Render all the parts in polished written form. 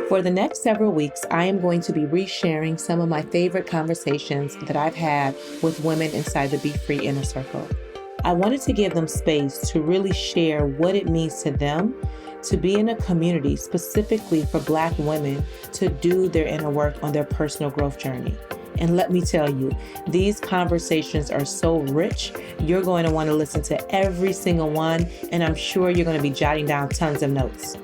For the next several weeks, I am going to be resharing some of my favorite conversations that I've had with women inside the BeFree Inner Circle. I wanted to give them space to really share what it means to them to be in a community specifically for Black women to do their inner work on their personal growth journey. And let me tell you, these conversations are so rich, you're going to want to listen to every single one, and I'm sure you're going to be jotting down tons of notes.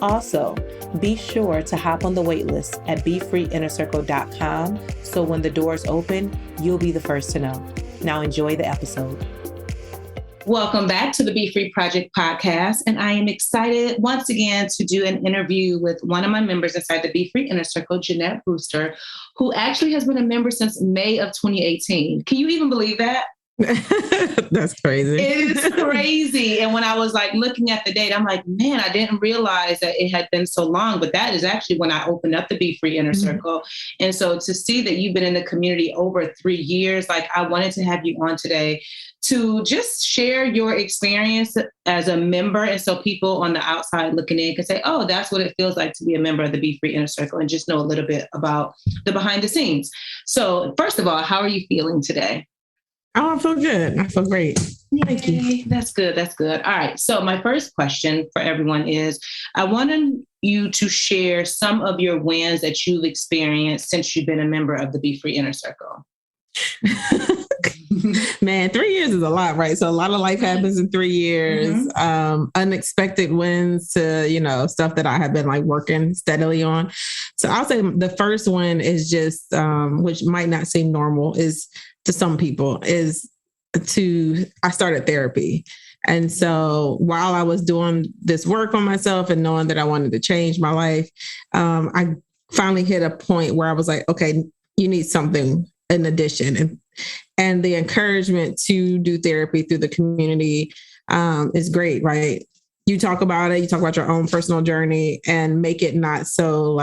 Also, be sure to hop on the waitlist at BeFreeInnerCircle.com so when the doors open, you'll be the first to know. Now enjoy the episode. Welcome back to the Be Free Project podcast, and I am excited once again to do an interview with one of my members inside the Be Free Inner Circle, Jeanette Brewster, who actually has been a member since May of 2018. Can you even believe that? That's crazy. It is crazy. And when I was looking at the date, I'm like, man, I didn't realize that it had been so long, but that is actually when I opened up the Be Free Inner Circle. And so to see that you've been in the community over 3 years, I wanted to have you on today to just share your experience as a member. And so people on the outside looking in can say, oh, that's what it feels like to be a member of the Be Free Inner Circle, and just know a little bit about the behind the scenes. So first of all, how are you feeling today? Oh, I feel good. I feel great. Thank you. That's good. That's good. All right. So my first question for everyone is, I wanted you to share some of your wins that you've experienced since you've been a member of the Be Free Inner Circle. Man, 3 years is a lot, right? So a lot of life happens in 3 years. Unexpected wins to, stuff that I have been working steadily on. So I'll say the first one is just, which might not seem normal, is to some people, I started therapy. And so while I was doing this work on myself and knowing that I wanted to change my life, I finally hit a point where I was like, okay, you need something in addition. And the encouragement to do therapy through the community is great, right? You talk about it, you talk about your own personal journey and make it not so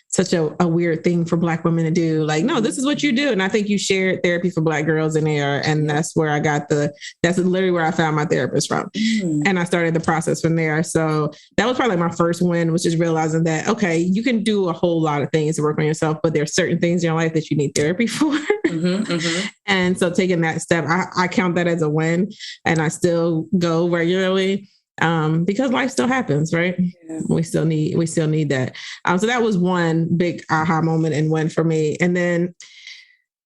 such a weird thing for Black women to do. No, this is what you do. And I think you shared therapy for Black girls in there. And that's where that's literally where I found my therapist from. And I started the process from there. So that was probably my first win, was just realizing that, okay, you can do a whole lot of things to work on yourself, but there's certain things in your life that you need therapy for. And so taking that step, I count that as a win, and I still go regularly. Because life still happens, right? Yeah. We still need that. So that was one big aha moment and win for me. And then,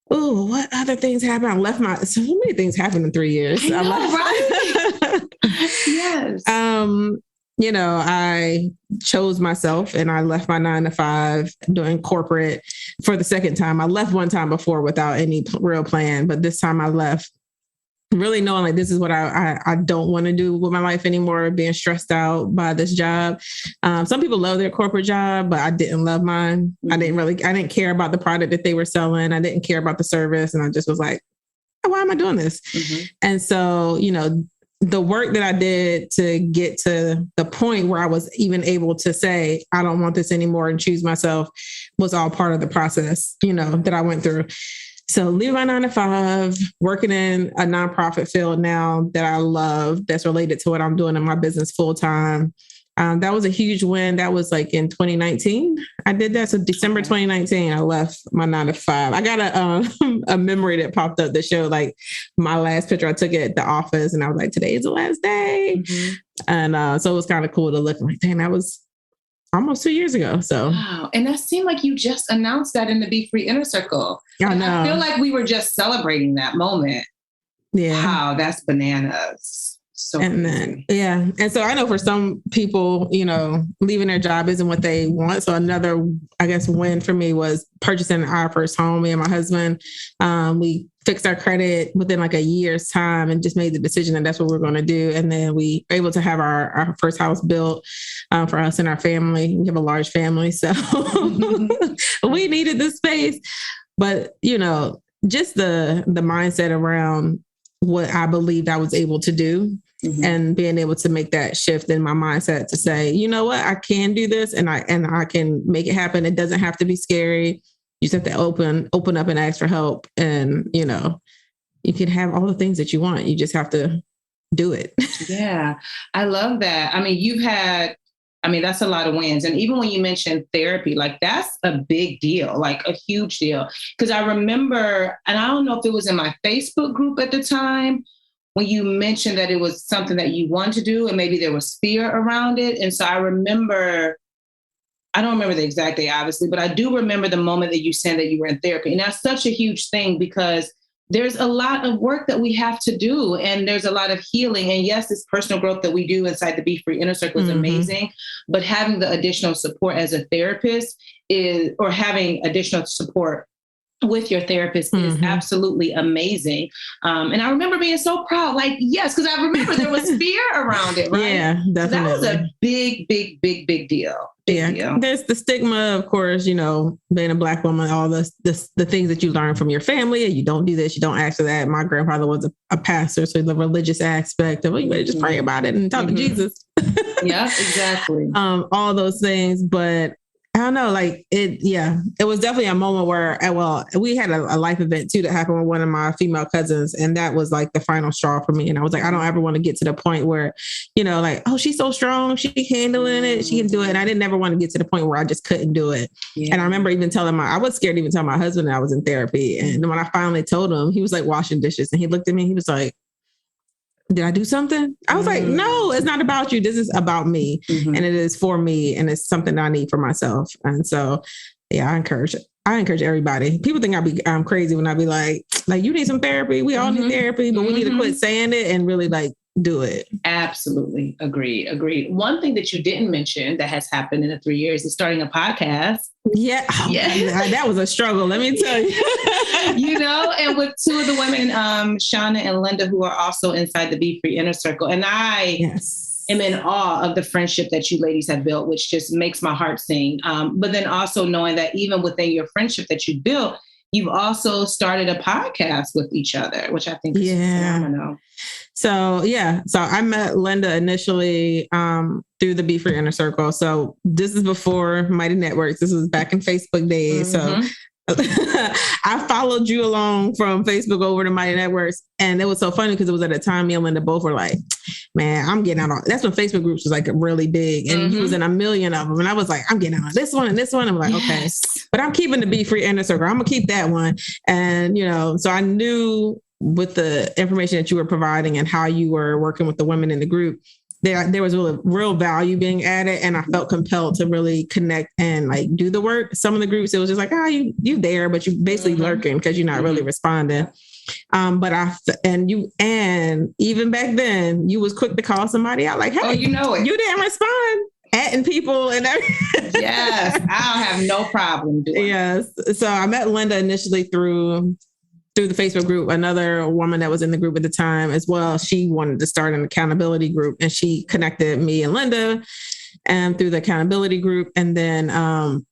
what other things happened? So many things happened in 3 years. I know, right? Yes. I chose myself and I left my 9-to-5 doing corporate for the second time. I left one time before without any real plan, but this time I left really knowing this is what I don't want to do with my life anymore, being stressed out by this job. Some people love their corporate job, but I didn't love mine. I didn't care about the product that they were selling. I didn't care about the service. And I just was like, why am I doing this? And so, the work that I did to get to the point where I was even able to say, I don't want this anymore and choose myself, was all part of the process, that I went through. So leaving my 9-to-5, working in a nonprofit field now that I love, that's related to what I'm doing in my business full time. That was a huge win. That was in 2019. I did that. So December 2019, I left my 9-to-5. I got a memory that popped up that showed my last picture I took at the office, and I was like, today is the last day. And so it was kind of cool to look dang, that was almost 2 years ago. So wow. And that seemed like you just announced that in the Be Free Inner Circle. I know. I feel like we were just celebrating that moment. Yeah. Wow, that's bananas. So and then, and so I know for some people, leaving their job isn't what they want. So another, I guess, win for me was purchasing our first home. Me and my husband, we fixed our credit within a year's time and just made the decision that that's what we're going to do. And then we were able to have our first house built for us and our family. We have a large family, so we needed this space. But, just the mindset around what I believed I was able to do. And being able to make that shift in my mindset to say, you know what, I can do this and I can make it happen. It doesn't have to be scary. You just have to open up and ask for help. And, you can have all the things that you want. You just have to do it. Yeah, I love that. I mean, you've had I mean, that's a lot of wins. And even when you mentioned therapy, like that's a big deal, like a huge deal. Because I remember, and I don't know if it was in my Facebook group at the time, when you mentioned that it was something that you wanted to do and maybe there was fear around it. And so I don't remember the exact day, obviously, but I do remember the moment that you said that you were in therapy. And that's such a huge thing because there's a lot of work that we have to do and there's a lot of healing. And yes, this personal growth that we do inside the BeFree Inner Circle is amazing, but having the additional support as a therapist or having additional support with your therapist is absolutely amazing. And I remember being so proud, like, yes, because I remember there was fear around it, right? Yeah, definitely. So that was a big deal. Deal. There's the stigma, of course, you know, being a Black woman, all the things that you learn from your family. You don't do this, you don't ask for that. My grandfather was a pastor, so the religious aspect of, well, you better just pray about it and talk to Jesus. Yeah, exactly. All those things, but I don't know, like it was definitely a moment where, we had a life event too that happened with one of my female cousins. And that was like the final straw for me. And I was like, I don't ever want to get to the point where, you know, like, oh, she's so strong. She handling it. She can do it. And I didn't ever want to get to the point where I just couldn't do it. Yeah. And I remember even I was scared to even tell my husband that I was in therapy. And when I finally told him, he was like washing dishes and he looked at me, he was like, did I do something? I was like, no, it's not about you. This is about me. And it is for me. And it's something I need for myself. And so, yeah, I encourage everybody. People think I'm crazy when I be like, you need some therapy. We all need therapy, but we need to quit saying it and really like do it. Absolutely. Agreed. One thing that you didn't mention that has happened in the 3 years is starting a podcast. Yeah. That was a struggle. Let me tell you. You know, and with two of the women, Shauna and Linda, who are also inside the BeFree Inner Circle. And I am in awe of the friendship that you ladies have built, which just makes my heart sing. But then also knowing that even within your friendship that you built, you've also started a podcast with each other, which I think is phenomenal. So I met Linda initially through the BeFree Inner Circle. So this is before Mighty Networks. This was back in Facebook days. So I followed you along from Facebook over to Mighty Networks. And it was so funny because it was at a time me and Linda both were like, man, I'm getting out on, that's when Facebook groups was like really big and you was in a million of them. And I was like, I'm getting on this one and this one. I'm like, okay, but I'm keeping the BeFree Inner Circle. I'm gonna keep that one. And, you know, so I knew with the information that you were providing and how you were working with the women in the group, there was real value being added. And I felt compelled to really connect and like do the work. Some of the groups, it was just like, you there, but you basically lurking because you're not really responding. And even back then you was quick to call somebody out like, hey, you know it. You didn't respond. Adding people and everything. Yes, I don't have no problem doing Yes. So I met Linda initially through the Facebook group. Another woman that was in the group at the time as well, she wanted to start an accountability group and she connected me and Linda through the accountability group. And then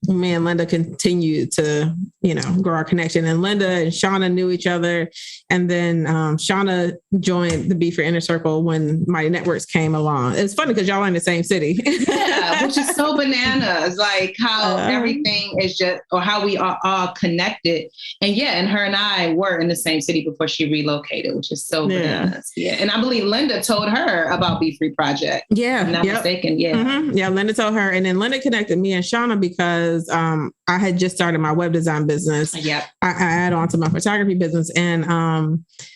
me and Linda continued to, you know, grow our connection. And Linda and Shauna knew each other. And then Shauna joined the BeFree Inner Circle when Mighty Networks came along. It's funny because y'all are in the same city. Yeah, which is so bananas, like how everything is just, or how we are all connected. And her and I were in the same city before she relocated, which is so bananas. Yeah. And I believe Linda told her about BeFree Project. Yeah. If I'm not mistaken. Yeah. Mm-hmm. Yeah, Linda told her. And then Linda connected me and Shauna because I had just started my web design business. Yep. I add on to my photography business. And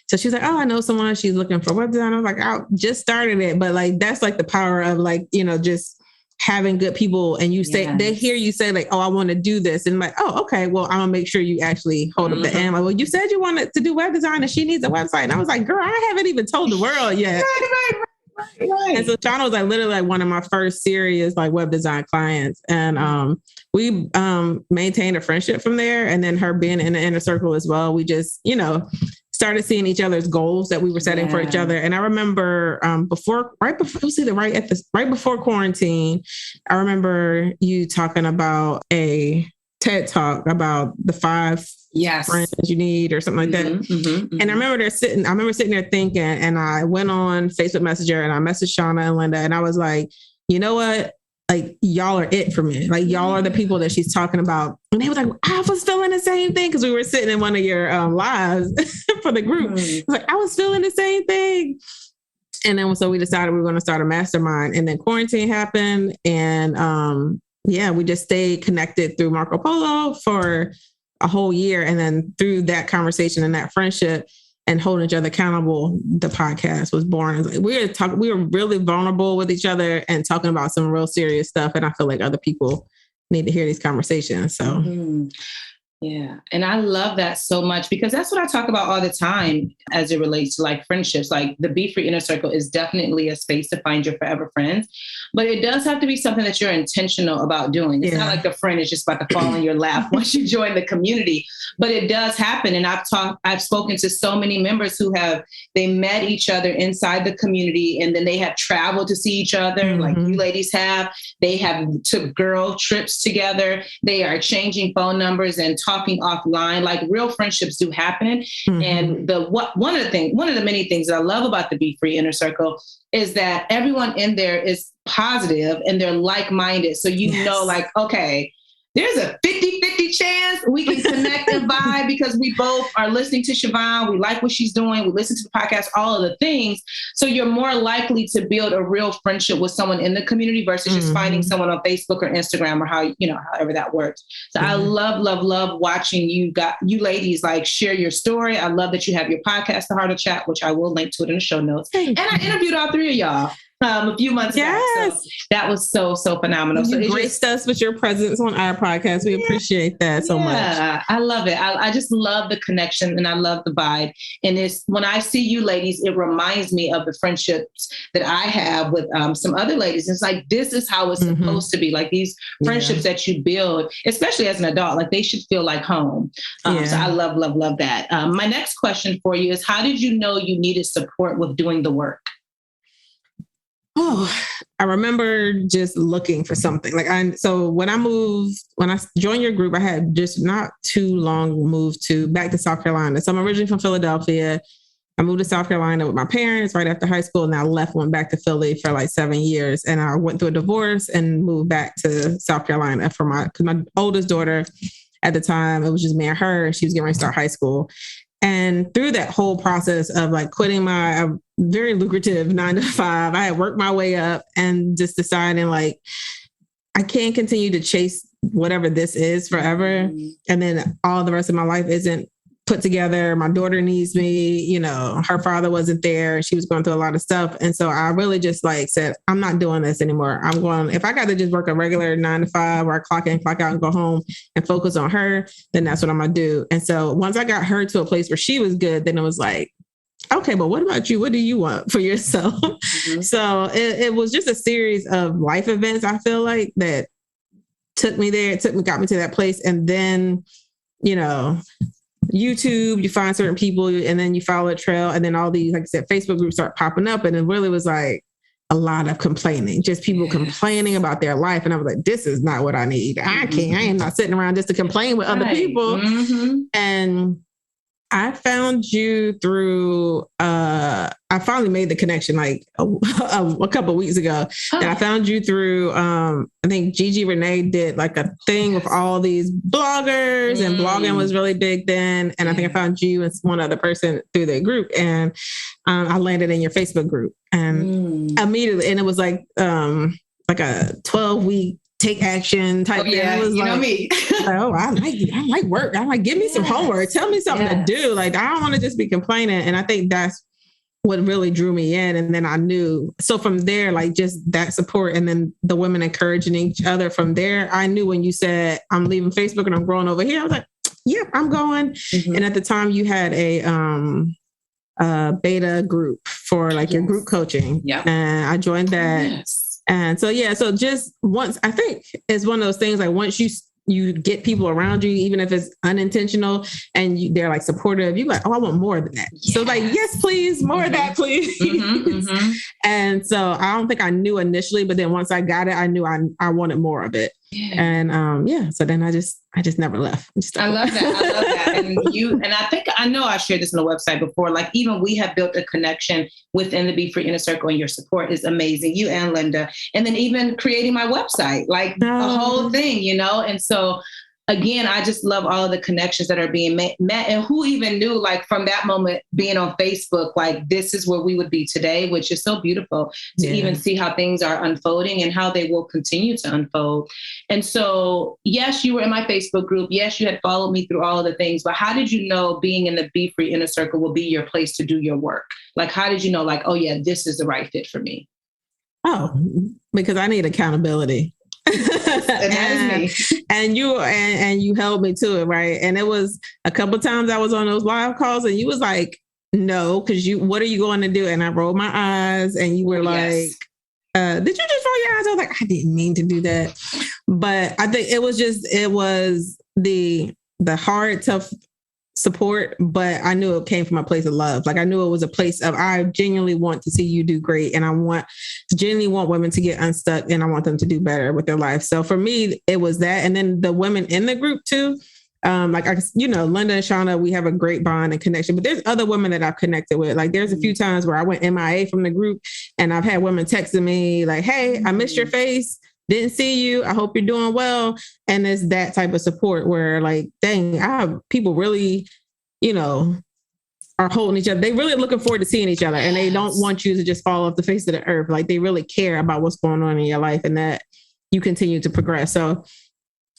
so she's like, oh, I know someone. She's looking for web design. I was like, I just started it. But like, that's like the power of like, you know, just having good people. And you say, they hear you say like, oh, I want to do this. And like, oh, okay, well, I'm gonna make sure you actually hold up the end. Like, well, you said you wanted to do web design and she needs a website. And I was like, girl, I haven't even told the world yet. Right. And so Shauna was like literally like one of my first serious like web design clients. And we maintained a friendship from there. And then her being in the inner circle as well, we just, you know, started seeing each other's goals that we were setting for each other. And I remember right before quarantine, I remember you talking about a TED talk about the 5 friends you need or something like that. And I remember sitting there thinking, and I went on Facebook Messenger and I messaged Shauna and Linda and I was like, you know what? Like, y'all are it for me. Like, y'all are the people that she's talking about. And they was like, I was feeling the same thing. Cause we were sitting in one of your lives for the group. I was like, I was feeling the same thing. And then so we decided we were going to start a mastermind, and then quarantine happened. And we just stayed connected through Marco Polo for a whole year. And then through that conversation and that friendship and holding each other accountable, the podcast was born. We were really vulnerable with each other and talking about some real serious stuff. And I feel like other people need to hear these conversations. So. Mm-hmm. Yeah. And I love that so much, because that's what I talk about all the time as it relates to like friendships. Like the BeFree Inner Circle is definitely a space to find your forever friends, but it does have to be something that you're intentional about doing. It's not like a friend is just about to fall in your lap once you join the community, but it does happen. And I've spoken to so many members who they met each other inside the community, and then they have traveled to see each other. Like you ladies they have took girl trips together. They are exchanging phone numbers and talking offline. Like real friendships do happen. And one of the many things that I love about the BeFree Inner Circle is that everyone in there is positive and they're like-minded. So know, like, okay, there's a 50-50 chance we can connect and vibe because we both are listening to Siobhan. We like what she's doing. We listen to the podcast, all of the things. So you're more likely to build a real friendship with someone in the community versus just finding someone on Facebook or Instagram or however that works. So I love watching you ladies like share your story. I love that you have your podcast, The Heart of Chat, which I will link to it in the show notes. And I interviewed all three of y'all a few months back. So that was so phenomenal. You graced us with your presence on our podcast. We appreciate that so much. Yeah, I love it. I just love the connection and I love the vibe. And it's when I see you ladies, it reminds me of the friendships that I have with some other ladies. It's like, this is how it's supposed to be. Like these friendships that you build, especially as an adult, like they should feel like home. So I love that. My next question for you is, how did you know you needed support with doing the work? Oh, I remember just looking for something. So when I joined your group, I had just not too long moved back to South Carolina. So I'm originally from Philadelphia. I moved to South Carolina with my parents right after high school, and I went back to Philly for like 7 years. And I went through a divorce and moved back to South Carolina because my oldest daughter at the time, it was just me and her, and she was getting ready to start high school. And through that whole process of like quitting my very lucrative 9-to-5, I had worked my way up and just deciding like, I can't continue to chase whatever this is forever. And then all the rest of my life isn't put together. My daughter needs me, her father wasn't there. She was going through a lot of stuff. And so I really just like said, I'm not doing this anymore. If I got to just work a regular 9-to-5 where I clock in, clock out and go home and focus on her, then that's what I'm going to do. And so once I got her to a place where she was good, then it was like, okay, but what about you? What do you want for yourself? So it was just a series of life events, I feel like, that took me there. Got me to that place. And then, YouTube, you find certain people and then you follow a trail, and then all these, like I said, Facebook groups start popping up, and it really was like a lot of complaining, just people complaining about their life. And I was like, this is not what I need. I am not sitting around just to complain with other people. And I found you through, I finally made the connection like a couple of weeks ago. And I found you through, I think Gigi Renee did like a thing with all these bloggers, and blogging was really big then. And I think I found you and one other person through their group, and I landed in your Facebook group, and immediately, and it was like a 12-week take action type thing. It was me. I like work. I'm like, give me some homework. Tell me something to do. Like, I don't want to just be complaining. And I think that's what really drew me in. And then I knew. So from there, like just that support, and then the women encouraging each other from there, I knew when you said, I'm leaving Facebook and I'm growing over here, I was like, yep, I'm going. And at the time you had a beta group for like your group coaching. And I joined that. And so, so just once, I think it's one of those things, like once you get people around you, even if it's unintentional, and they're like supportive, you're like, oh, I want more than that. So like, yes, please, more of that, please. And so I don't think I knew initially, but then once I got it, I knew I wanted more of it. And so then I just never left. I love that. And I think, I know I shared this on the website before, like even we have built a connection within the BeFree Inner Circle, and your support is amazing. You and Linda, and then even creating my website, like the whole thing, and so again, I just love all of the connections that are being met. And who even knew, like from that moment being on Facebook, like this is where we would be today, which is so beautiful to even see how things are unfolding and how they will continue to unfold. And so, yes, you were in my Facebook group. Yes, you had followed me through all of the things, but how did you know being in the BeFree Inner Circle will be your place to do your work? Like, how did you know, like, oh yeah, this is the right fit for me? Oh, because I need accountability. and you held me to it, right? And it was a couple of times I was on those live calls and you was like, no, because what are you going to do? And I rolled my eyes and you were like, did you just roll your eyes? I was like, I didn't mean to do that. But I think it was the hard, tough support, but I knew it came from a place of love. Like I knew it was a place of, I genuinely want to see you do great. And I genuinely want women to get unstuck and I want them to do better with their life. So for me, it was that. And then the women in the group too, Linda and Shauna, we have a great bond and connection, but there's other women that I've connected with. Like there's a few times where I went MIA from the group and I've had women texting me like, hey, I missed your face. Didn't see you. I hope you're doing well. And it's that type of support where like, dang, people really, are holding each other. They really looking forward to seeing each other and they don't want you to just fall off the face of the earth. Like they really care about what's going on in your life and that you continue to progress. So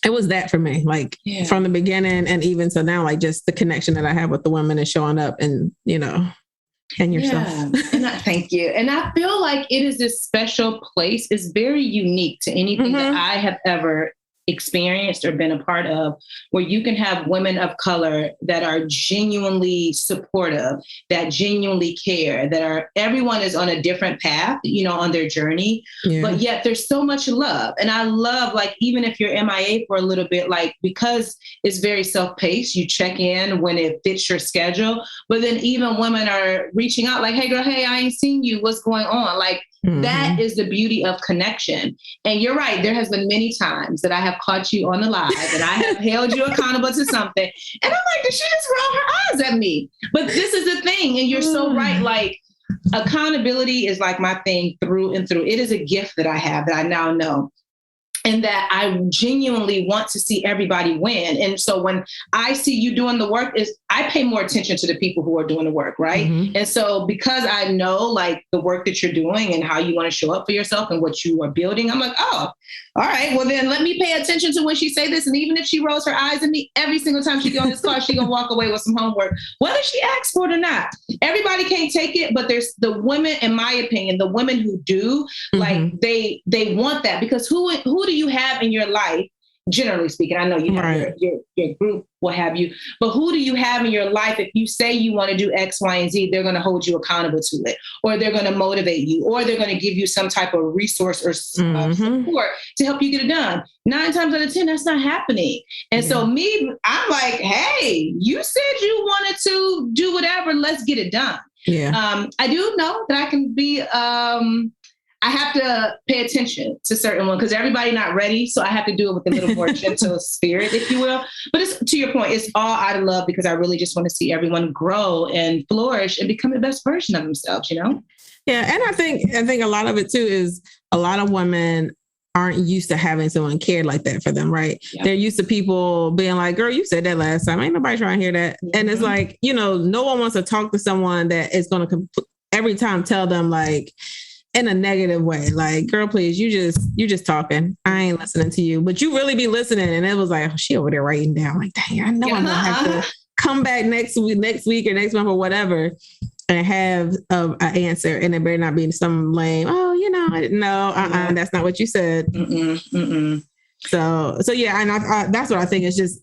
it was that for me, like from the beginning and even so now, like just the connection that I have with the women and showing up and, and yourself. Yeah. Thank you. And I feel like it is this special place. It's very unique to anything that I have ever experienced or been a part of, where you can have women of color that are genuinely supportive, that genuinely care, everyone is on a different path, on their journey, but yet there's so much love. And I love, like, even if you're MIA for a little bit, like, because it's very self-paced, you check in when it fits your schedule, but then even women are reaching out like, hey girl, hey, I ain't seen you. What's going on? Like, that is the beauty of connection. And you're right. There has been many times that I have caught you on the live and I have held you accountable to something. And I'm like, did she just roll her eyes at me? But this is the thing. And you're so right. Like accountability is like my thing through and through. It is a gift that I have that I now know. And that I genuinely want to see everybody win. And so when I see you doing the work, I pay more attention to the people who are doing the work, right? And so because I know like the work that you're doing and how you want to show up for yourself and what you are building, I'm like, oh, all right, well then let me pay attention to when she say this. And even if she rolls her eyes at me, every single time she get on this car, she gonna walk away with some homework, whether she asks for it or not. Everybody can't take it, but there's the women, in my opinion, the women who do, like they want that, because who do you have in your life? Generally speaking, I know you have your group, what have you, but who do you have in your life? If you say you want to do X, Y, and Z, they're going to hold you accountable to it, or they're going to motivate you, or they're going to give you some type of resource or support to help you get it done. 9 times out of 10, that's not happening. And so I'm like, hey, you said you wanted to do whatever, let's get it done. I do know that I can be, I have to pay attention to certain ones because everybody not ready. So I have to do it with a little more gentle spirit, if you will. But it's, to your point, it's all out of love because I really just want to see everyone grow and flourish and become the best version of themselves, Yeah. And I think a lot of it too is a lot of women aren't used to having someone care like that for them, right? Yeah. They're used to people being like, girl, you said that last time. Ain't nobody trying to hear that. And it's like, no one wants to talk to someone that is going to every time tell them like, in a negative way, like, girl, please, you just talking. I ain't listening to you, but you really be listening. And it was like, oh, she over there writing down like, dang, I know I'm gonna have to come back next week or next month or whatever and have an answer. And it better not be some lame, I didn't know. That's not what you said. So yeah. And I that's what I think is just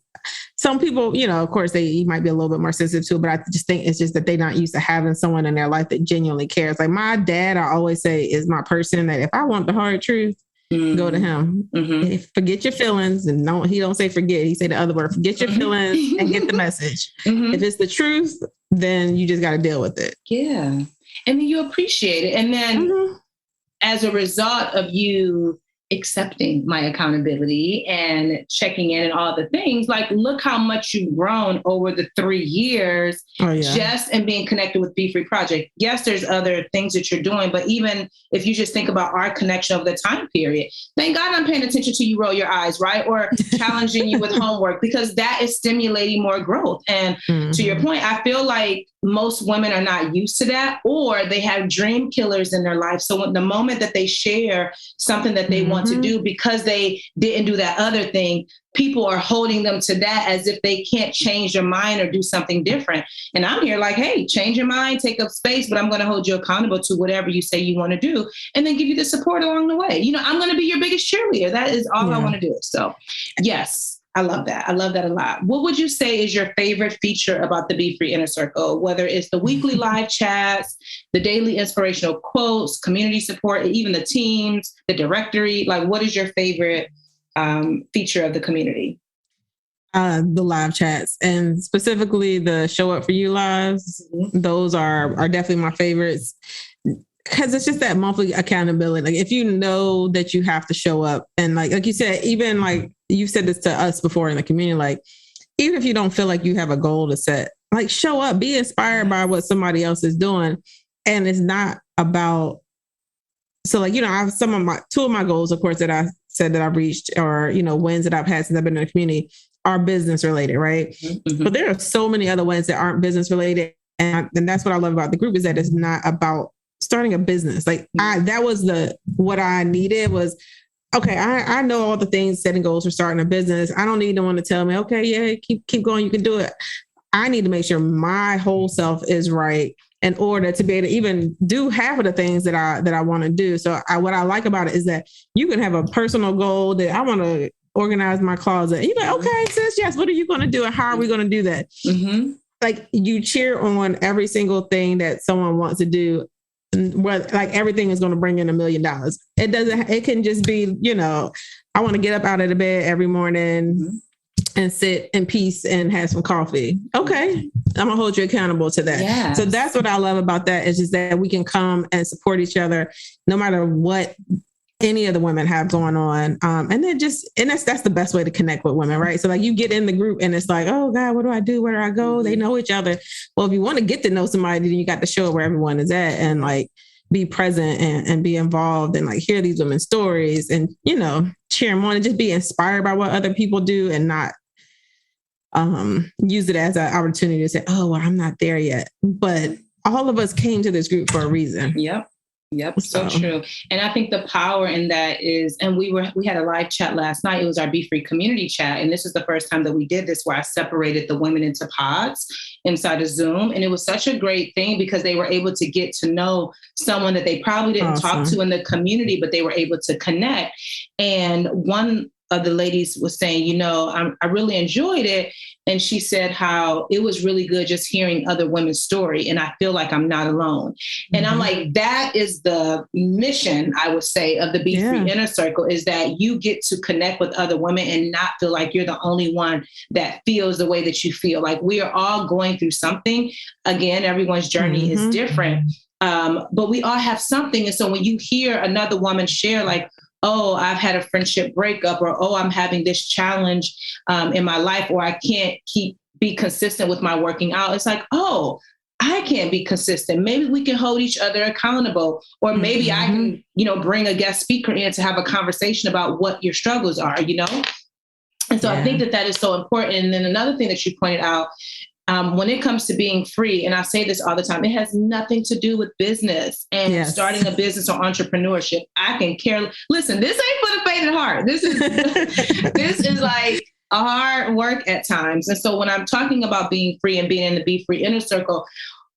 some people, of course you might be a little bit more sensitive to it, but I just think it's just that they're not used to having someone in their life that genuinely cares. Like my dad, I always say, is my person that if I want the hard truth, go to him. Forget your feelings. And he don't say forget. He say the other word, forget your feelings and get the message. If it's the truth, then you just got to deal with it. Yeah. And then you appreciate it. And then as a result of you accepting my accountability and checking in and all the things. Like, look how much you've grown over the 3 years just in being connected with BeFree Project. Yes, there's other things that you're doing, but even if you just think about our connection over the time period, thank God I'm paying attention to you roll your eyes, right? Or challenging you with homework, because that is stimulating more growth. And to your point, I feel like most women are not used to that, or they have dream killers in their life. So when the moment that they share something that they want to do because they didn't do that other thing, people are holding them to that as if they can't change their mind or do something different. And I'm here like, hey, change your mind, take up space, but I'm going to hold you accountable to whatever you say you want to do, and then give you the support along the way. You know, I'm going to be your biggest cheerleader. That is all I want to do. So yes. I love that. I love that a lot. What would you say is your favorite feature about the BeFree Inner Circle, whether it's the weekly live chats, the daily inspirational quotes, community support, even the teams, the directory? Like, what is your favorite feature of the community? The live chats, and specifically the Show Up For You lives. Those are definitely my favorites, because it's just that monthly accountability. Like, if you know that you have to show up, and like you said, even like you've said this to us before in the community, like, even if you don't feel like you have a goal to set, like, show up, be inspired by what somebody else is doing. And it's not about, so like, you know, I have two of my goals, of course, that I said that I've reached, or, you know, wins that I've had since I've been in the community are business related. Right. But there are so many other wins that aren't business related. And that's what I love about the group, is that it's not about starting a business. Like, that was what I needed was, okay, I know all the things, setting goals for starting a business. I don't need anyone to tell me, okay, yeah, keep going, you can do it. I need to make sure my whole self is right in order to be able to even do half of the things that I want to do. So what I like about it is that you can have a personal goal that I want to organize my closet. And you're like, okay, sis, yes, what are you going to do? And how are we going to do that? Like, you cheer on every single thing that someone wants to do. Where like everything is going to bring in $1 million. It can just be, you know, I want to get up out of the bed every morning and sit in peace and have some coffee. Okay. I'm gonna hold you accountable to that. Yes. So that's what I love about that, is just that we can come and support each other no matter what any of the women have going on. And then that's the best way to connect with women, right? So like, you get in the group and it's like, oh God, what do I do? Where do I go? They know each other. Well, if you want to get to know somebody, then you got to show up where everyone is at and like be present and be involved and like hear these women's stories and, you know, cheer them on and just be inspired by what other people do, and not use it as an opportunity to say, oh, well, I'm not there yet. But all of us came to this group for a reason. Yep. So true. And I think the power in that is, and we had a live chat last night. It was our BeFree community chat. And this is the first time that we did this, where I separated the women into pods inside of Zoom. And it was such a great thing because they were able to get to know someone that they probably didn't talk to in the community, but they were able to connect. And one of the ladies was saying, you know, I really enjoyed it. And she said how it was really good just hearing other women's story. And I feel like I'm not alone. And I'm like, that is the mission, I would say, of the BeFree Inner Circle, is that you get to connect with other women and not feel like you're the only one that feels the way that you feel. Like, we are all going through something. Again, everyone's journey is different, but we all have something. And so when you hear another woman share, like, oh, I've had a friendship breakup, or, oh, I'm having this challenge in my life, or I can't be consistent with my working out. It's like, oh, I can't be consistent. Maybe we can hold each other accountable, or maybe I can, you know, bring a guest speaker in to have a conversation about what your struggles are, you know? And so I think that is so important. And then another thing that you pointed out, when it comes to being free, and I say this all the time, it has nothing to do with business and starting a business or entrepreneurship. I can care. Listen, this ain't for the faint of heart. This is like a hard work at times. And so when I'm talking about being free and being in the BeFree Inner Circle,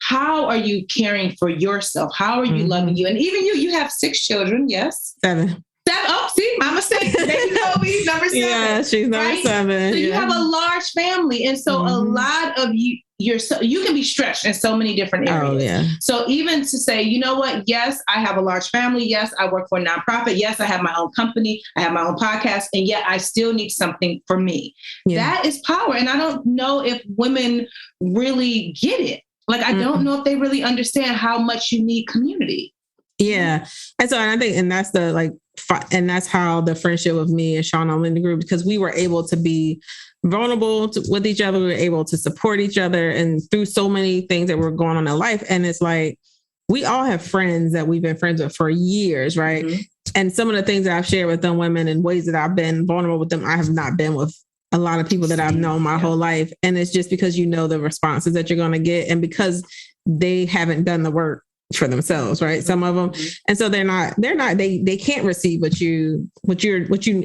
how are you caring for yourself? How are you loving you? And even you have 6 children. Yes. 7. Oh, see, my mistake. Baby Kobe's number 7. Yeah, she's number 7. So you have a large family. And so a lot of you can be stretched in so many different areas. Oh, yeah. So even to say, you know what? Yes, I have a large family. Yes, I work for a nonprofit. Yes, I have my own company. I have my own podcast. And yet I still need something for me. Yeah. That is power. And I don't know if women really get it. Like, I don't know if they really understand how much you need community. Yeah. And so, and I think, and that's and that's how the friendship of me and Sean in the group, because we were able to be vulnerable with each other. We were able to support each other and through so many things that were going on in life. And it's like, we all have friends that we've been friends with for years, right? Mm-hmm. And some of the things that I've shared with them women and ways that I've been vulnerable with them, I have not been with a lot of people that I've known my whole life. And it's just because you know the responses that you're going to get, and because they haven't done the work for themselves, right? Some of them. Mm-hmm. And so they can't receive what you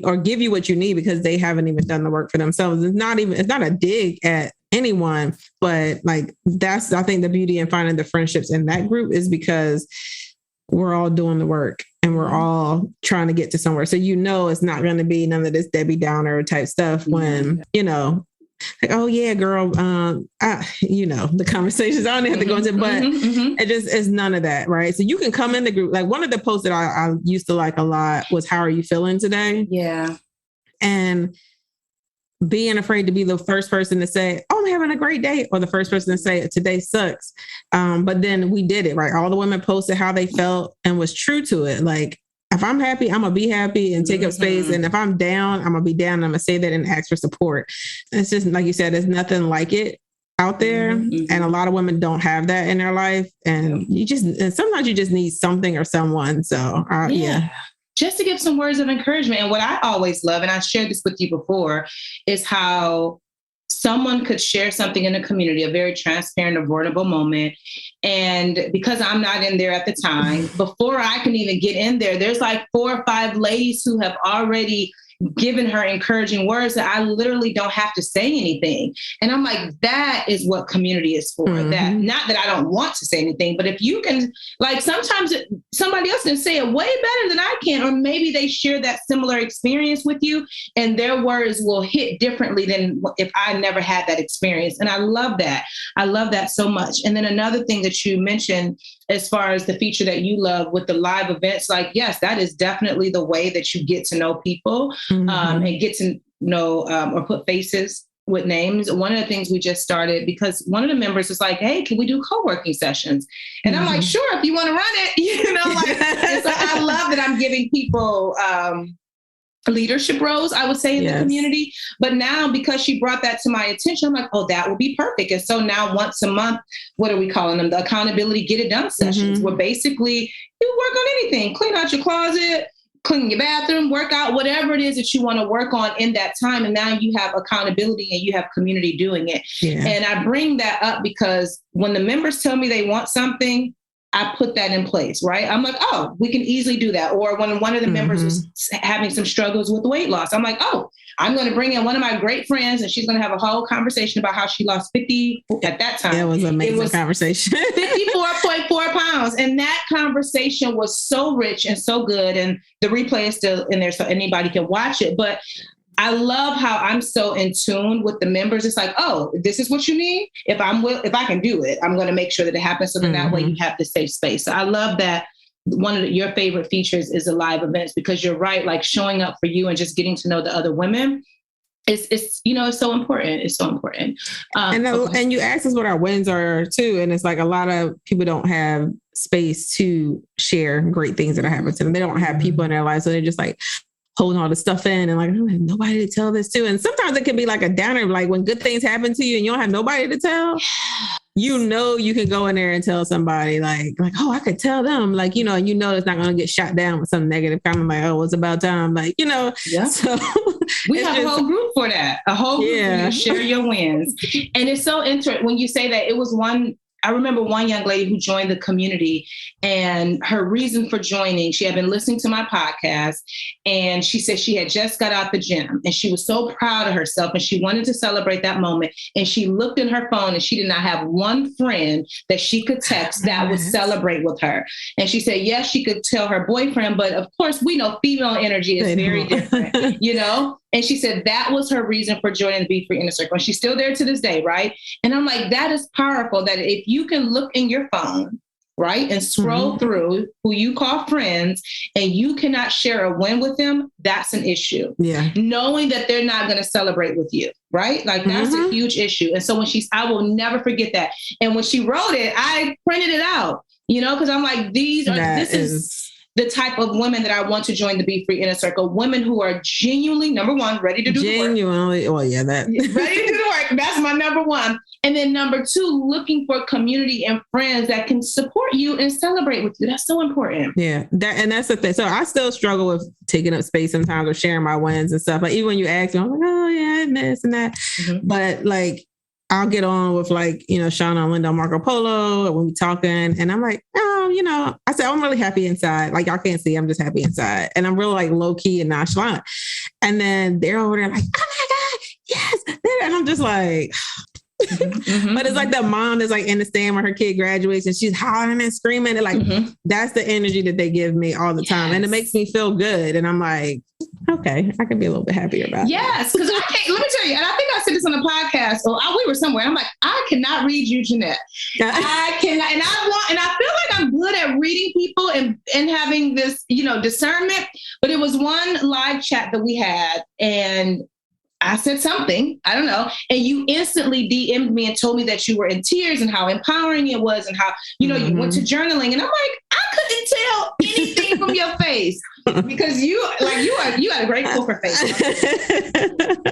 or give you what you need because they haven't even done the work for themselves. It's not a dig at anyone, but like that's, I think, the beauty in finding the friendships in that group is because we're all doing the work and we're all trying to get to somewhere. So, it's not going to be none of this Debbie Downer type stuff when, like, oh yeah, girl, the conversations, I don't have to go into, but it just is none of that. Right. So you can come in the group. Like one of the posts that I used to like a lot was, how are you feeling today? Yeah. And being afraid to be the first person to say, oh, I'm having a great day, or the first person to say, today sucks. But then we did it, right? All the women posted how they felt and was true to it. Like, if I'm happy, I'm going to be happy and take up space. And if I'm down, I'm going to be down. I'm going to say that and ask for support. It's just, like you said, there's nothing like it out there. Mm-hmm. And a lot of women don't have that in their life. And sometimes you just need something or someone. So, yeah. Just to give some words of encouragement. And what I always love, and I shared this with you before, is how someone could share something in a community, a very transparent or vulnerable moment. And because I'm not in there at the time, before I can even get in there, there's like 4 or 5 ladies who have already given her encouraging words that I literally don't have to say anything. And I'm like, that is what community is for. Mm-hmm. That, not that I don't want to say anything, but if you can, like, sometimes somebody else can say it way better than I can, or maybe they share that similar experience with you and their words will hit differently than if I never had that experience. And I love that. I love that so much. And then another thing that you mentioned, as far as the feature that you love with the live events, like, yes, that is definitely the way that you get to know people. Mm-hmm. And get to know or put faces with names. One of the things we just started, because one of the members was like, hey, can we do co-working sessions? And I'm like, sure, if you want to run it, so I love that I'm giving people leadership roles, I would say, in the community. But now, because she brought that to my attention, I'm like, oh, that will be perfect. And so now once a month, what are we calling them? The accountability get it done sessions, where basically you work on anything, clean out your closet, clean your bathroom, work out, whatever it is that you want to work on in that time. And now you have accountability and you have community doing it. Yeah. And I bring that up because when the members tell me they want something, I put that in place, right? I'm like, oh, we can easily do that. Or when one of the members was having some struggles with weight loss, I'm like, oh, I'm going to bring in one of my great friends and she's going to have a whole conversation about how she lost 50 at that time. It was an amazing conversation. 54.4 pounds. And that conversation was so rich and so good. And the replay is still in there so anybody can watch it. But I love how I'm so in tune with the members. It's like, oh, this is what you need. If I can do it, I'm going to make sure that it happens. So then that way you have the safe space. So I love that. One of your favorite features is the live events, because you're right. Like showing up for you and just getting to know the other women. It's so important. It's so important. And you asked us what our wins are too. And it's like a lot of people don't have space to share great things that are happening to them. They don't have people in their lives. So they're just like holding all the stuff in and like, I don't have nobody to tell this to. And sometimes it can be like a downer, like when good things happen to you and you don't have nobody to tell, you can go in there and tell somebody like, oh, I could tell them, like, and it's not going to get shot down with some negative comment, like, oh, it's about time. Like, so we have a whole group for that, a whole group where you share your wins. And it's so interesting when you say that. It was I remember one young lady who joined the community, and her reason for joining, she had been listening to my podcast, and she said she had just got out the gym and she was so proud of herself and she wanted to celebrate that moment. And she looked in her phone and she did not have one friend that she could text that would celebrate with her. And she said, yes, she could tell her boyfriend, but of course we know female energy is very different, And she said that was her reason for joining the BeFree Inner Circle. And she's still there to this day, right? And I'm like, that is powerful, that if you can look in your phone, right, and scroll through who you call friends and you cannot share a win with them, that's an issue. Yeah. Knowing that they're not going to celebrate with you, right? Like that's a huge issue. And so when I will never forget that. And when she wrote it, I printed it out, because I'm like, this is the type of women that I want to join the BeFree Inner Circle. Women who are genuinely, number one, ready to do the work. Genuinely, well, yeah, that. Ready to do the work. That's my number one. And then number two, looking for community and friends that can support you and celebrate with you. That's so important. Yeah, that's the thing. So I still struggle with taking up space sometimes or sharing my wins and stuff. Like even when you ask me, I'm like, oh yeah, and this and that. Mm-hmm. But like, I'll get on with like, Shauna and Linda, Marco Polo when we talking. And I'm like, oh, I said, I'm really happy inside. Like y'all can't see, I'm just happy inside. And I'm real like low key and nonchalant. And then they're over there like, oh my God, yes. And I'm just like, mm-hmm. But it's like the mom that's like in the stand when her kid graduates and she's hollering and screaming. And like, mm-hmm. That's the energy that they give me all the time. Yes. And it makes me feel good. And I'm like, okay, I can be a little bit happier about it. Yes, because let me tell you, and I think I said this on the podcast, or we were somewhere. I'm like, I cannot read you, Jeanette. I cannot, and I feel like I'm good at reading people and having this, discernment. But it was one live chat that we had, and I said something, I don't know, and you instantly DM'd me and told me that you were in tears and how empowering it was and how, mm-hmm. you went to journaling. And I'm like, I couldn't tell anything from your face because you had a great poker face.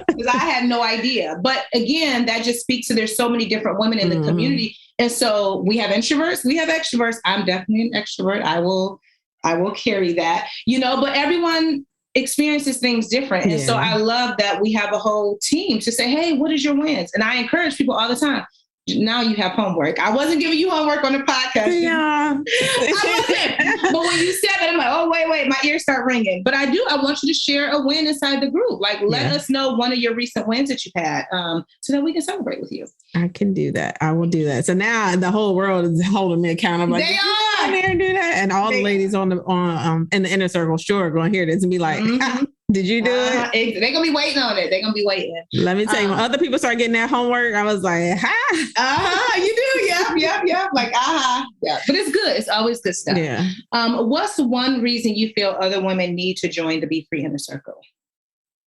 Because I had no idea. But again, that just speaks to there's so many different women in the mm-hmm. community. And so we have introverts, we have extroverts. I'm definitely an extrovert. I will carry that, but everyone experiences things different. And so I love that we have a whole team to say, hey, what is your wins? And I encourage people all the time. Now you have homework. I wasn't giving you homework on the podcast. Yeah. I wasn't. But when you said that, I'm like, oh, wait, my ears start ringing. But I want you to share a win inside the group. Like, let us know one of your recent wins that you've had so that we can celebrate with you. I can do that. I will do that. So now the whole world is holding me accountable. Like, they are. There and do that. And all the ladies in the inner circle, sure, going to hear this and be like, mm-hmm. Did you do it? They're going to be waiting on it. They're going to be waiting. Let me tell you, when other people start getting that homework, I was like, you do. Yep. Like, Yeah. But it's good. It's always good stuff. Yeah. What's one reason you feel other women need to join the BeFree Inner Circle?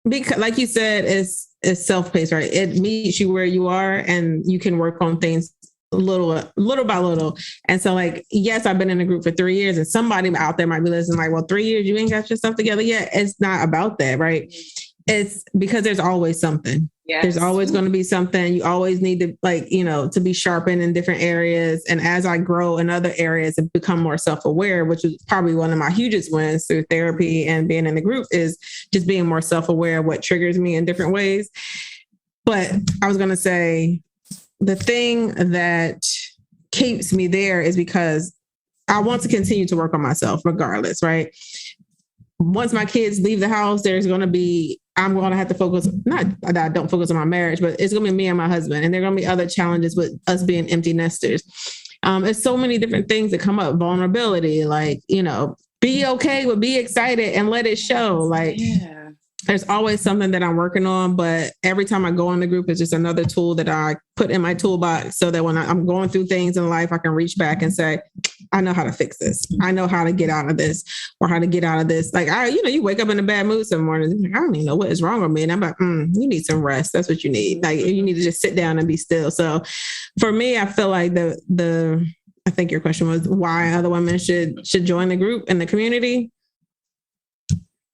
Because like you said, it's self-paced, right? It meets you where you are and you can work on things little by little. And so like, yes, I've been in a group for 3 years and somebody out there might be listening like, well, 3 years, you ain't got your stuff together yet. It's not about that, right? It's because there's always something. Yes. There's always going to be something. You always need to to be sharpened in different areas. And as I grow in other areas and become more self-aware, which is probably one of my hugest wins through therapy and being in the group, is just being more self-aware of what triggers me in different ways. But I was going to say, the thing that keeps me there is because I want to continue to work on myself regardless, right? Once my kids leave the house, I'm going to have to focus, not that I don't focus on my marriage, but it's going to be me and my husband. And there are going to be other challenges with us being empty nesters. It's so many different things that come up, vulnerability, like, be okay with, be excited and let it show. Like, there's always something that I'm working on, but every time I go in the group, it's just another tool that I put in my toolbox so that when I'm going through things in life, I can reach back and say, I know how to fix this. I know how to get out of this or how to get out of this. Like, you wake up in a bad mood some morning. I don't even know what is wrong with me. And I'm like, you need some rest. That's what you need. Like, you need to just sit down and be still. So for me, I feel like I think your question was why other women should join the group and the community.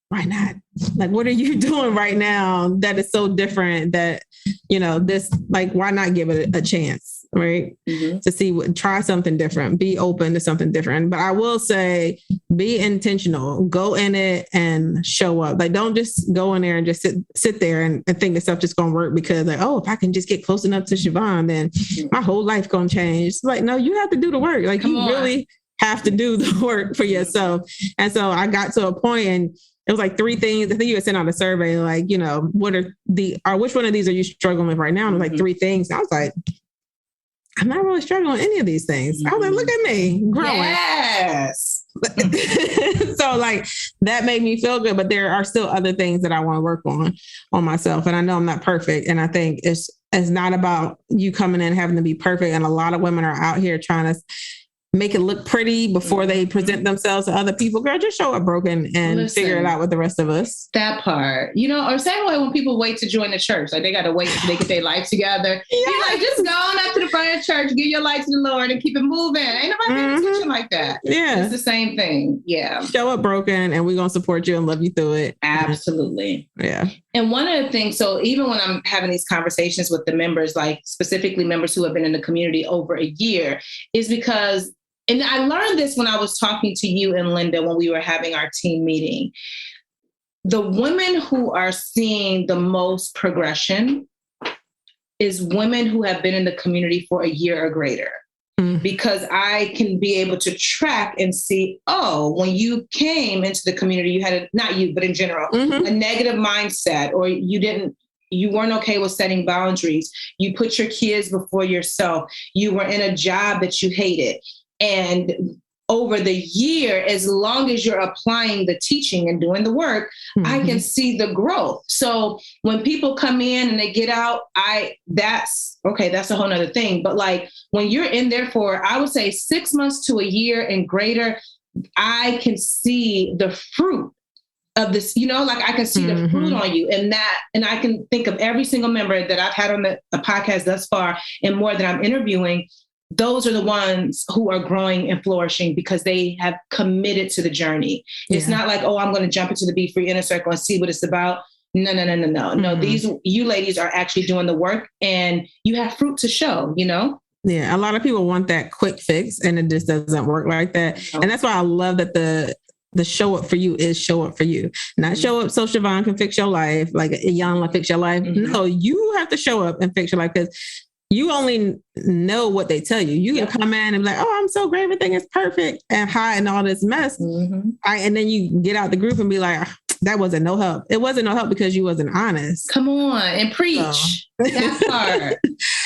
Why not? Like, what are you doing right now that is so different that, this, like, why not give it a chance, right? Mm-hmm. To try something different, be open to something different. But I will say, be intentional, go in it and show up. Like, don't just go in there and just sit there and think that stuff just going to work because like, oh, if I can just get close enough to Siobhan, then my whole life going to change. It's like, no, you have to do the work. Like, really have to do the work for yourself. And so I got to a point and it was like 3 things. I think you had sent out a survey, like, which one of these are you struggling with right now? And it was like 3 things. And I was like, I'm not really struggling with any of these things. I was like, look at me growing. Yes. So like that made me feel good, but there are still other things that I want to work on myself. And I know I'm not perfect. And I think it's not about you coming in having to be perfect. And a lot of women are out here trying to make it look pretty before they present themselves to other people. Girl, just show up broken and figure it out with the rest of us. That part, you know, or same way when people wait to join the church, like they got to wait until they get their life together. You're like, just go on up to the front of the church, give your life to the Lord and keep it moving. Ain't nobody paying attention like that. Yeah. It's the same thing. Yeah. Show up broken and we're going to support you and love you through it. Absolutely. Yeah. And one of the things, so even when I'm having these conversations with the members, like specifically members who have been in the community over a year, is because, and I learned this when I was talking to you and Linda when we were having our team meeting, the women who are seeing the most progression is women who have been in the community for a year or greater. Because I can be able to track and see, oh, when you came into the community, you had not you, but in general, a negative mindset, or you weren't okay with setting boundaries. You put your kids before yourself. You were in a job that you hated. And over the year, as long as you're applying the teaching and doing the work, I can see the growth. So when people come in and they get out, that's a whole nother thing. But like when you're in there for, I would say 6 months to a year and greater, I can see the fruit of this, you know, like I can see the fruit on you and I can think of every single member that I've had on the podcast thus far and more that I'm interviewing. Those are the ones who are growing and flourishing because they have committed to the journey. It's not like, oh, I'm going to jump into the BeFree Inner Circle and see what it's about. No. No, you ladies are actually doing the work and you have fruit to show, you know? Yeah. A lot of people want that quick fix and it just doesn't work like that. No. And that's why I love that the show up for you is show up for you, not show up so Siobhan can fix your life, like Yana fix your life. No, you have to show up and fix your life because you only know what they tell you. You can come in and be like, oh, I'm so great. Everything is perfect and hide in all this mess. And then you get out the group and be like, that wasn't no help. It wasn't no help because you wasn't honest. Come on and preach. That part.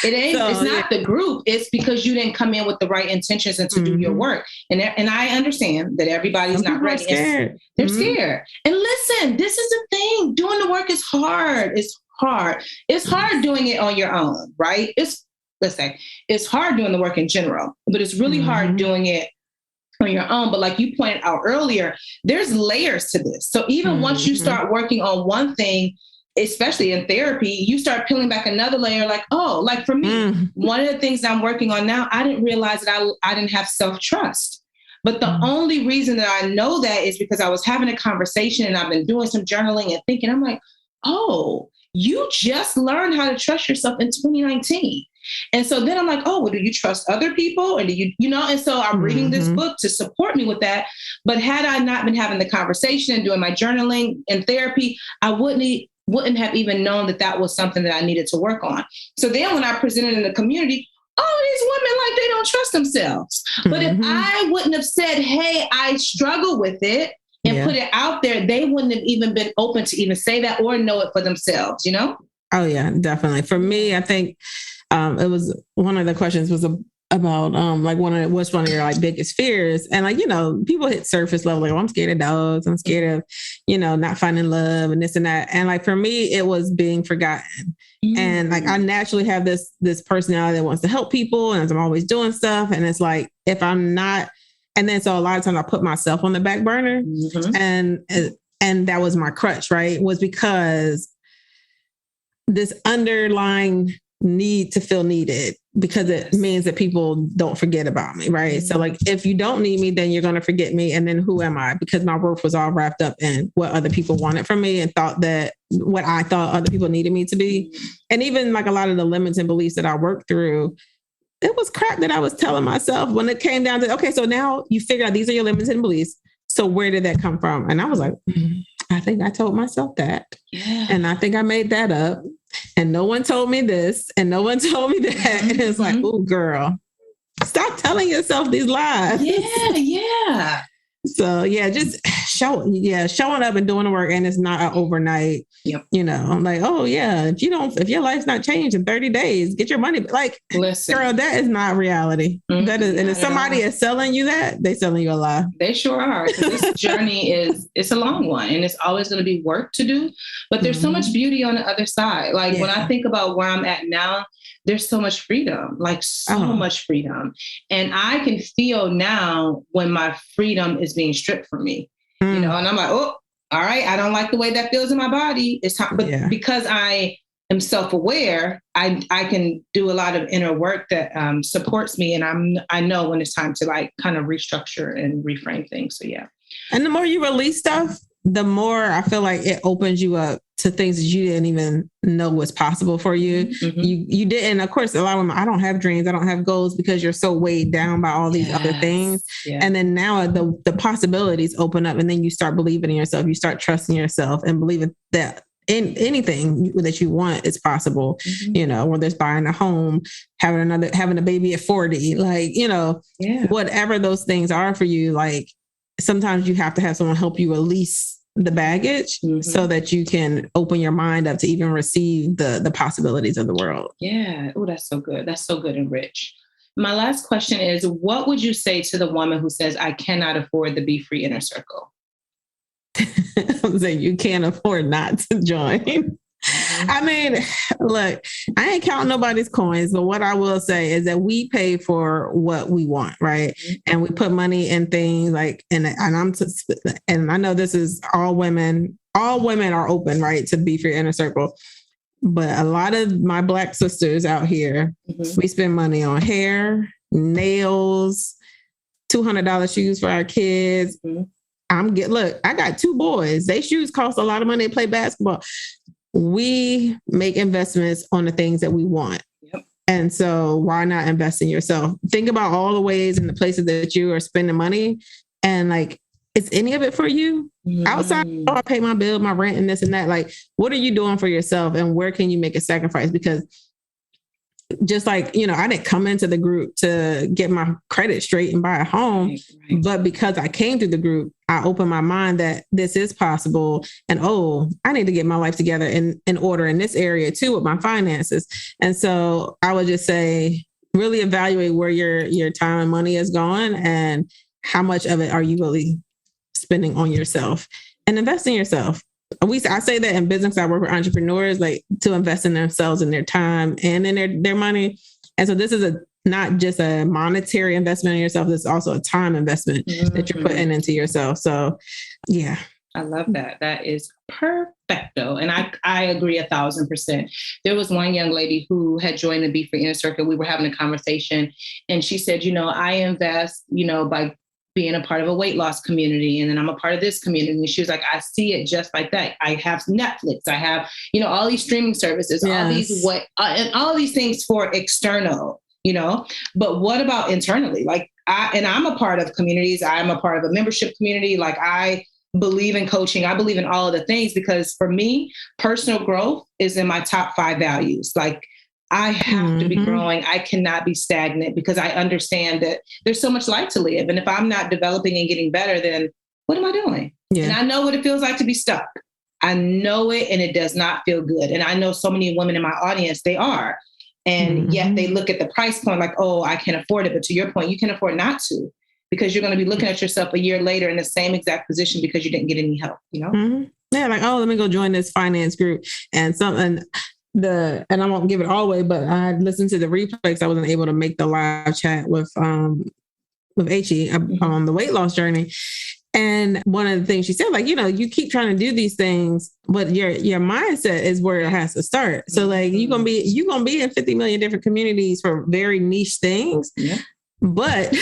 It's not the group. It's because you didn't come in with the right intentions and to do your work. And I understand that everybody's not ready. They're scared. And listen, this is the thing. Doing the work is hard. It's hard doing it on your own, right? It's hard doing the work in general, but it's really hard doing it on your own. But like you pointed out earlier, there's layers to this. So even once you start working on one thing, especially in therapy, you start peeling back another layer like, oh, like for me, one of the things that I'm working on now, I didn't realize that I didn't have self-trust. But the only reason that I know that is because I was having a conversation and I've been doing some journaling and thinking, I'm like, oh, you just learned how to trust yourself in 2019. And so then I'm like, oh, well, do you trust other people? And do you know, and so I'm reading this book to support me with that. But had I not been having the conversation and doing my journaling and therapy, I wouldn't have even known that was something that I needed to work on. So then when I presented in the community, oh, these women, like they don't trust themselves. But if I wouldn't have said, hey, I struggle with it, and put it out there, they wouldn't have even been open to even say that or know it for themselves, you know? Oh, yeah, definitely. For me, I think it was one of the questions was about like what's one of your like biggest fears? And like, you know, people hit surface level, like, oh, I'm scared of dogs. I'm scared of, you know, not finding love and this and that. And like, for me, it was being forgotten. And like, I naturally have this personality that wants to help people and I'm always doing stuff. And it's like, if I'm not, and then so a lot of times I put myself on the back burner and that was my crutch, right? Was because this underlying need to feel needed because it means that people don't forget about me, right? So like, if you don't need me, then you're going to forget me. And then who am I? Because my worth was all wrapped up in what other people wanted from me and thought that what I thought other people needed me to be. And even like a lot of the limits and beliefs that I worked through, it was crap that I was telling myself when it came down to, okay, so now you figure out these are your limits and beliefs. So where did that come from? And I was like, I think I told myself that. Yeah. And I think I made that up. And no one told me this and no one told me that. And it's like, oh, girl, stop telling yourself these lies. Yeah. So yeah, just showing up and doing the work, and it's not an overnight. Yep. You know, I'm like, oh yeah, if your life's not changed in 30 days, get your money. Like, listen, girl, that is not reality. Mm-hmm. That is, and if somebody is selling you that, they selling you a lie. They sure are. This journey it's a long one, and it's always going to be work to do. But there's so much beauty on the other side. Like when I think about where I'm at now, there's so much freedom, like so much freedom. And I can feel now when my freedom is being stripped from me, you know, and I'm like, oh, all right, I don't like the way that feels in my body. It's time, but because I am self-aware, I can do a lot of inner work that supports me. And I know when it's time to like kind of restructure and reframe things. So yeah. And the more you release stuff, the more I feel like it opens you up to things that you didn't even know was possible for you. Mm-hmm. You didn't, of course, a lot of them, I don't have dreams, I don't have goals because you're so weighed down by all these other things. Yeah. And then now the possibilities open up, and then you start believing in yourself. You start trusting yourself and believing that in anything that you want is possible, you know, whether it's buying a home, having a baby at 40, like, you know, whatever those things are for you, like, sometimes you have to have someone help you release the baggage so that you can open your mind up to even receive the possibilities of the world. Yeah. Oh, that's so good. That's so good and rich. My last question is, what would you say to the woman who says, I cannot afford the BeFree Inner Circle? I'm saying you can't afford not to join. I mean, look, I ain't counting nobody's coins, but what I will say is that we pay for what we want, right? And we put money in things like, and I know this is all women are open, right, to BeFree Inner Circle. But a lot of my Black sisters out here, we spend money on hair, nails, $200 shoes for our kids. Look, I got 2 boys. Their shoes cost a lot of money to play basketball. We make investments on the things that we want. Yep. And so why not invest in yourself? Think about all the ways and the places that you are spending money. And like, is any of it for you? Outside, I pay my bill, my rent and this and that. Like, what are you doing for yourself? And where can you make a sacrifice? Because just like, you know, I didn't come into the group to get my credit straight and buy a home, right. But because I came through the group, I opened my mind that this is possible. And, I need to get my life together in order in this area too, with my finances. And so I would just say, really evaluate where your time and money is going and how much of it are you really spending on yourself, and invest in yourself. I say that in business. I work with entrepreneurs, like, to invest in themselves and their time and in their money. And so this is not just a monetary investment in yourself. This is also a time investment that you're putting into yourself. So, yeah. I love that. That is perfecto. And I agree 1,000%. There was one young lady who had joined the BeFree Inner Circle. We were having a conversation and she said, I invest, by being a part of a weight loss community. And then I'm a part of this community. And she was like, I see it just like that. I have Netflix. I have, all these streaming services, all these and all these things for external, but what about internally? Like I'm a part of communities. I'm a part of a membership community. Like I believe in coaching. I believe in all of the things because for me, personal growth is in my top 5 values. Like I have to be growing. I cannot be stagnant because I understand that there's so much life to live. And if I'm not developing and getting better, then what am I doing? Yeah. And I know what it feels like to be stuck. I know it, and it does not feel good. And I know so many women in my audience, they are. And yet they look at the price point like, I can't afford it. But to your point, you can afford not to, because you're going to be looking at yourself a year later in the same exact position because you didn't get any help, Yeah, like, let me go join this finance group and something. And I won't give it all away, but I listened to the replays. I wasn't able to make the live chat with H.E. on the weight loss journey. And one of the things she said, like, you keep trying to do these things, but your mindset is where it has to start. So like you're gonna be in 50 million different communities for very niche things. Yeah. But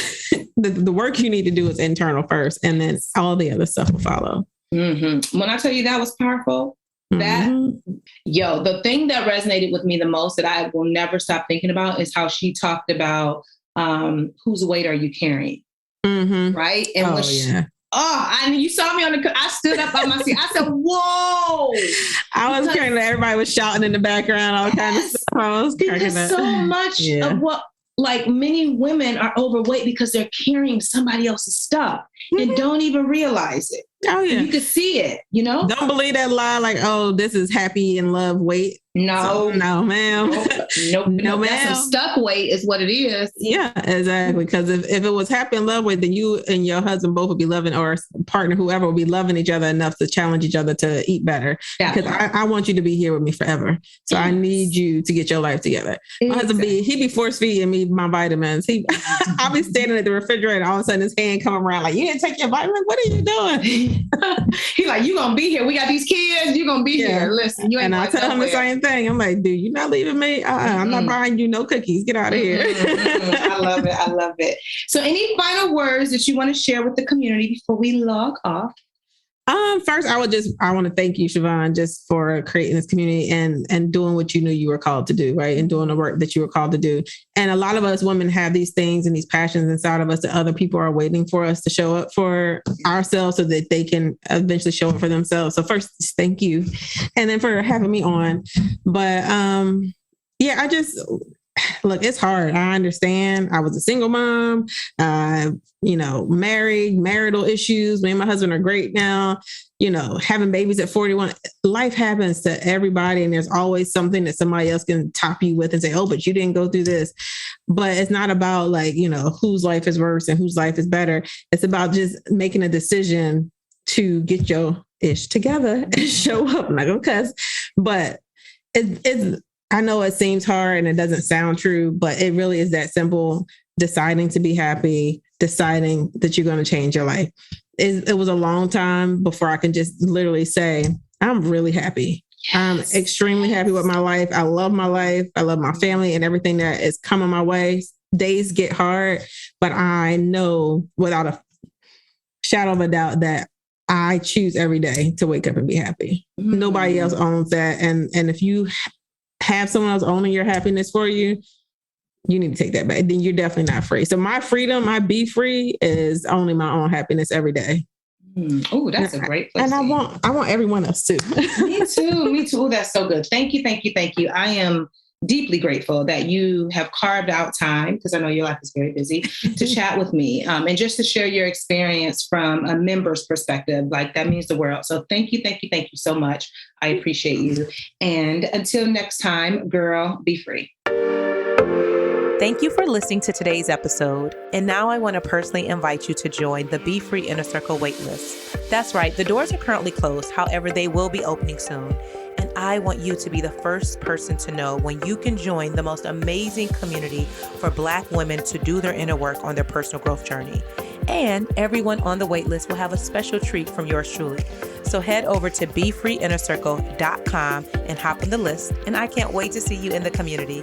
the work you need to do is internal first, and then all the other stuff will follow. When I tell you that was powerful, the thing that resonated with me the most that I will never stop thinking about is how she talked about whose weight are you carrying? Right? And you saw me I stood up on my seat. I said, whoa. I was carrying that. Everybody was shouting in the background, all kinds of stuff. I was because so much of what, like, many women are overweight because they're carrying somebody else's stuff. and don't even realize it. Oh, yeah. You can see it, you know? Don't believe that lie like, oh, this is happy in love weight. No. No, ma'am. Nope. No, ma'am. That's some stuck weight is what it is. Yeah, exactly. Because if it was happy in love weight, then you and your husband both would be loving, or partner, whoever, would be loving each other enough to challenge each other to eat better. Because I want you to be here with me forever. So I need you to get your life together. My husband he be force feeding me my vitamins. I'll be standing at the refrigerator, all of a sudden his hand come around like, you didn't take your vitamins? What are you doing? He like, you gonna be here. We got these kids. You gonna be here. Listen, you ain't. And I tell him the same thing. I'm like, dude, you're not leaving me. I'm not buying you no cookies. Get out of here. I love it. I love it. So any final words that you want to share with the community before we log off? First, I want to thank you, Siobhan, just for creating this community and doing what you knew you were called to do, right? And doing the work that you were called to do. And a lot of us women have these things and these passions inside of us that other people are waiting for us to show up for ourselves so that they can eventually show up for themselves. So first, thank you. And then for having me on. But look, it's hard. I understand. I was a single mom, married, marital issues. Me and my husband are great now, having babies at 41. Life happens to everybody. And there's always something that somebody else can top you with and say, oh, but you didn't go through this. But it's not about whose life is worse and whose life is better. It's about just making a decision to get your ish together and show up. I'm not gonna cuss, but it's I know it seems hard and it doesn't sound true, but it really is that simple. Deciding to be happy, deciding that you're going to change your life. It was a long time before I can just literally say, I'm really happy. Yes. I'm extremely happy with my life. I love my life. I love my family and everything that is coming my way. Days get hard, but I know without a shadow of a doubt that I choose every day to wake up and be happy. Mm-hmm. Nobody else owns that. And if you have someone else owning your happiness for you, you need to take that back. Then you're definitely not free. So my freedom, my be free is owning my own happiness every day. Oh, that's a great place. And I want everyone else too. Me too. Ooh, that's so good. Thank you. I am deeply grateful that you have carved out time, because I know your life is very busy, to chat with me and just to share your experience from a member's perspective. Like, that means the world. So thank you so much. I appreciate you. And until next time, girl, be free. Thank you for listening to today's episode. And now I want to personally invite you to join the BeFree Inner Circle waitlist. That's right. The doors are currently closed. However, they will be opening soon. And I want you to be the first person to know when you can join the most amazing community for Black women to do their inner work on their personal growth journey. And everyone on the waitlist will have a special treat from yours truly. So head over to BeFreeInnerCircle.com and hop on the list. And I can't wait to see you in the community.